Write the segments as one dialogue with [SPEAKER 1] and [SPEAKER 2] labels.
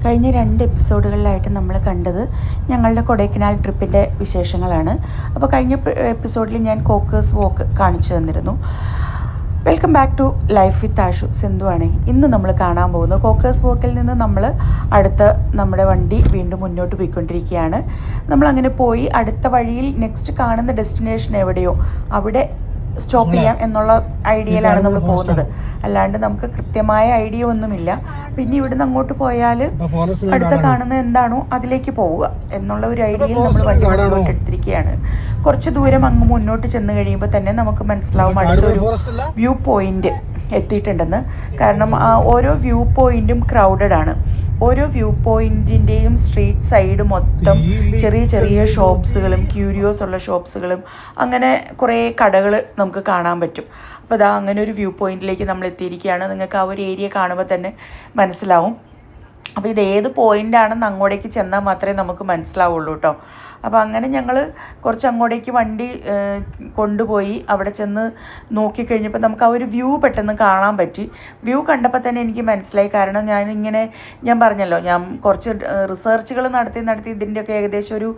[SPEAKER 1] കഴിഞ്ഞ 2 എപ്പിസോഡുകളിലായിട്ട് നമ്മൾ കണ്ടത് ഞങ്ങളുടെ കൊടൈക്കനാൽ ട്രിപ്പിൻ്റെ വിശേഷങ്ങളാണ്. അപ്പോൾ കഴിഞ്ഞ എപ്പിസോഡിൽ ഞാൻ കോക്കേഴ്സ് വോക്ക് കാണിച്ചു തന്നിരുന്നു. Welcome back to life with Ashu, സിന്ധുവാണ്. ഇന്ന് നമ്മൾ കാണാൻ പോകുന്നത് കോക്കേഴ്സ് വോക്കിൽ നിന്ന് നമ്മൾ അടുത്ത നമ്മുടെ വണ്ടി വീണ്ടും മുന്നോട്ട് പോയിക്കൊണ്ടിരിക്കുകയാണ്. നമ്മളങ്ങനെ പോയി അടുത്ത വഴിയിൽ നെക്സ്റ്റ് കാണുന്ന ഡെസ്റ്റിനേഷൻ എവിടെയോ അവിടെ സ്റ്റോപ്പ് ചെയ്യാം എന്നുള്ള ഐഡിയയിലാണ് നമ്മൾ പോകുന്നത്. അല്ലാണ്ട് നമുക്ക് കൃത്യമായ ഐഡിയ ഒന്നുമില്ല. പിന്നെ ഇവിടുന്ന് അങ്ങോട്ട് പോയാൽ അടുത്ത കാണുന്ന എന്താണോ അതിലേക്ക് പോവുക എന്നുള്ള ഒരു ഐഡിയയിൽ നമ്മൾ വണ്ടി മുന്നോട്ട് എടുത്തിരിക്കുകയാണ്. കുറച്ച് ദൂരം അങ്ങ് മുന്നോട്ട് ചെന്ന് കഴിയുമ്പോൾ തന്നെ നമുക്ക് മനസ്സിലാവും അടുത്തൊരു വ്യൂ പോയിന്റ് എത്തിയിട്ടുണ്ടെന്ന്. കാരണം ഓരോ വ്യൂ പോയിന്റും ക്രൗഡഡ് ആണ്. ഓരോ വ്യൂ പോയിന്റിൻ്റെയും സ്ട്രീറ്റ് സൈഡ് മൊത്തം ചെറിയ ചെറിയ ഷോപ്സുകളും ക്യൂരിയോസ് ഉള്ള ഷോപ്സുകളും അങ്ങനെ കുറേ കടകൾ നമുക്ക് കാണാൻ പറ്റും. അപ്പോൾ അതാ അങ്ങനെ ഒരു വ്യൂ പോയിന്റിലേക്ക് നമ്മൾ എത്തിയിരിക്കുകയാണ്. നിങ്ങൾക്ക് ആ ഒരു ഏരിയ കാണുമ്പോൾ തന്നെ മനസ്സിലാവും. അപ്പോൾ ഇത് ഏത് പോയിൻ്റാണെന്ന് അങ്ങോട്ടേക്ക് ചെന്നാൽ മാത്രമേ നമുക്ക് മനസ്സിലാവുള്ളൂ കേട്ടോ. അപ്പോൾ അങ്ങനെ ഞങ്ങൾ കുറച്ച് അങ്ങോട്ടേക്ക് വണ്ടി കൊണ്ടുപോയി അവിടെ ചെന്ന് നോക്കിക്കഴിഞ്ഞപ്പോൾ നമുക്ക് ആ ഒരു വ്യൂ പെട്ടെന്ന് കാണാൻ പറ്റി. വ്യൂ കണ്ടപ്പോൾ തന്നെ എനിക്ക് മനസ്സിലായി. കാരണം ഞാൻ പറഞ്ഞല്ലോ, ഞാൻ കുറച്ച് റിസർച്ചുകൾ നടത്തി ഇതിൻ്റെയൊക്കെ ഏകദേശം ഒരു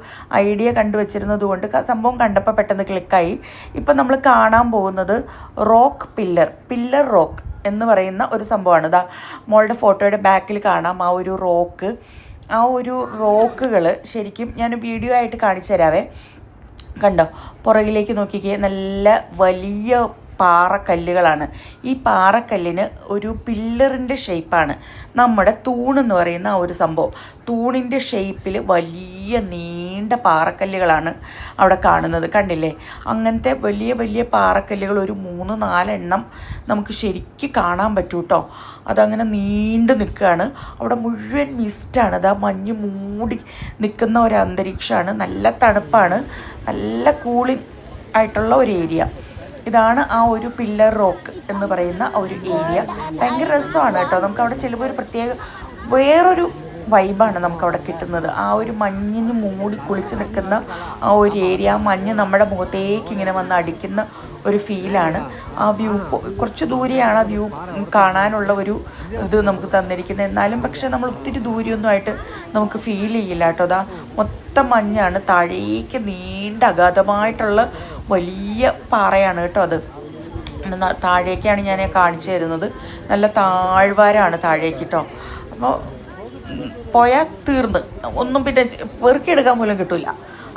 [SPEAKER 1] ഐഡിയ കണ്ടുവച്ചിരുന്നത് കൊണ്ട് സംഭവം കണ്ടപ്പോൾ പെട്ടെന്ന് ക്ലിക്കായി. ഇപ്പം നമ്മൾ കാണാൻ പോകുന്നത് റോക്ക് പില്ലർ റോക്ക് എന്ന് പറയുന്ന ഒരു സംഭവമാണ്. ഇതാ മോളുടെ ഫോട്ടോയുടെ ബാക്കിൽ കാണാം ആ ഒരു റോക്ക്. ആ ഒരു റോക്കുകൾ ശരിക്കും ഞാൻ വീഡിയോ ആയിട്ട് കാണിച്ചു തരാവേ. കണ്ടോ, പുറകിലേക്ക് നോക്കിക്കേ, നല്ല വലിയ പാറക്കല്ലുകളാണ്. ഈ പാറക്കല്ലിന് ഒരു പില്ലറിൻ്റെ ഷേപ്പാണ്. നമ്മുടെ തൂണെന്ന് പറയുന്ന ആ ഒരു സംഭവം, തൂണിൻ്റെ ഷേപ്പിൽ വലിയ നീണ്ട പാറക്കല്ലുകളാണ് അവിടെ കാണുന്നത്. കണ്ടില്ലേ, അങ്ങനത്തെ വലിയ വലിയ പാറക്കല്ലുകൾ ഒരു 3-4 എണ്ണം നമുക്ക് ശരിക്കും കാണാൻ പറ്റൂ കേട്ടോ. അതങ്ങനെ നീണ്ടു നിൽക്കുകയാണ്. അവിടെ മുഴുവൻ മിസ്റ്റാണ്. അതാ മഞ്ഞ് മൂടി നിൽക്കുന്ന ഒരു അന്തരീക്ഷമാണ്. നല്ല തണുപ്പാണ്, നല്ല കൂളിംഗ് ആയിട്ടുള്ള ഒരു ഏരിയ. ഇതാണ് ആ ഒരു പില്ലർ റോക്ക് എന്ന് പറയുന്ന ഒരു ഏരിയ. ഭയങ്കര രസമാണ് കേട്ടോ. നമുക്ക് അവിടെ ചെല്ലുമ്പോൾ ഒരു വേറൊരു വൈബാണ് നമുക്കവിടെ കിട്ടുന്നത്. ആ ഒരു മഞ്ഞിന് മൂടി കുളിച്ച് നിൽക്കുന്ന ആ ഒരു ഏരിയ, ആ മഞ്ഞ് നമ്മുടെ മുഖത്തേക്ക് ഇങ്ങനെ വന്ന് അടിക്കുന്ന ഒരു ഫീലാണ്. ആ വ്യൂ കുറച്ച് ദൂരെയാണ് ആ വ്യൂ കാണാനുള്ള ഒരു ഇത് നമുക്ക് തന്നിരിക്കുന്നത്. എന്നാലും പക്ഷേ നമ്മൾ ഒത്തിരി ദൂരെയൊന്നുമായിട്ട് നമുക്ക് ഫീൽ ചെയ്യില്ല കേട്ടോ. അതാ മൊത്തം മഞ്ഞാണ്, താഴേക്ക് നീണ്ട അഗാധമായിട്ടുള്ള വലിയ പാറയാണ് കേട്ടോ. അത് താഴേക്കാണ് ഞാൻ കാണിച്ചു തരുന്നത്. നല്ല താഴ്വാരാണ് താഴേക്ക് കേട്ടോ. അപ്പോൾ പോയാൽ തീർന്ന് ഒന്നും പിന്നെ പെറുക്കിയെടുക്കാൻ പോലും കിട്ടില്ല,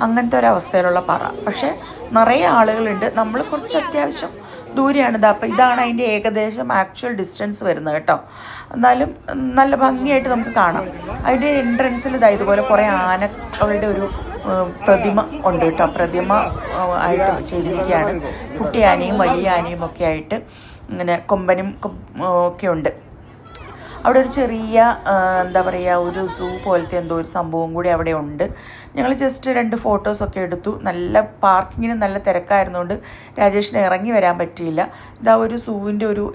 [SPEAKER 1] അങ്ങനത്തെ ഒരവസ്ഥയിലുള്ള പാറ. പക്ഷേ നിറയെ ആളുകളുണ്ട്. നമ്മൾ കുറച്ച് അത്യാവശ്യം ദൂരെയാണ്. അപ്പോൾ ഇതാണ് അതിൻ്റെ ഏകദേശം ആക്ച്വൽ ഡിസ്റ്റൻസ് വരുന്നത് കേട്ടോ. എന്നാലും നല്ല ഭംഗിയായിട്ട് നമുക്ക് കാണാം. അതിൻ്റെ എൻട്രൻസിൽ ഇതുപോലെ കുറേ ആനകളുടെ ഒരു പ്രതിമ ഉണ്ട് കേട്ടോ. പ്രതിമ ആയിട്ട് ചെയ്തിരിക്കുകയാണ്. കുട്ടി ആനയും വലിയ ആനയും ഒക്കെ ആയിട്ട് ഇങ്ങനെ കൊമ്പനും ഒക്കെ ഉണ്ട്. അവിടെ ഒരു ചെറിയ എന്താ പറയുക, ഒരു സൂ പോലത്തെ എന്തോ ഒരു സംഭവം കൂടി അവിടെ ഉണ്ട്. ഞങ്ങൾ ജസ്റ്റ് 2 ഫോട്ടോസൊക്കെ എടുത്തു. നല്ല പാർക്കിങ്ങിന് നല്ല തിരക്കായിരുന്നുകൊണ്ട് രാജേഷിന് ഇറങ്ങി വരാൻ പറ്റിയില്ല. ഇതാ ഒരു സൂവിൻ്റെ ഒരു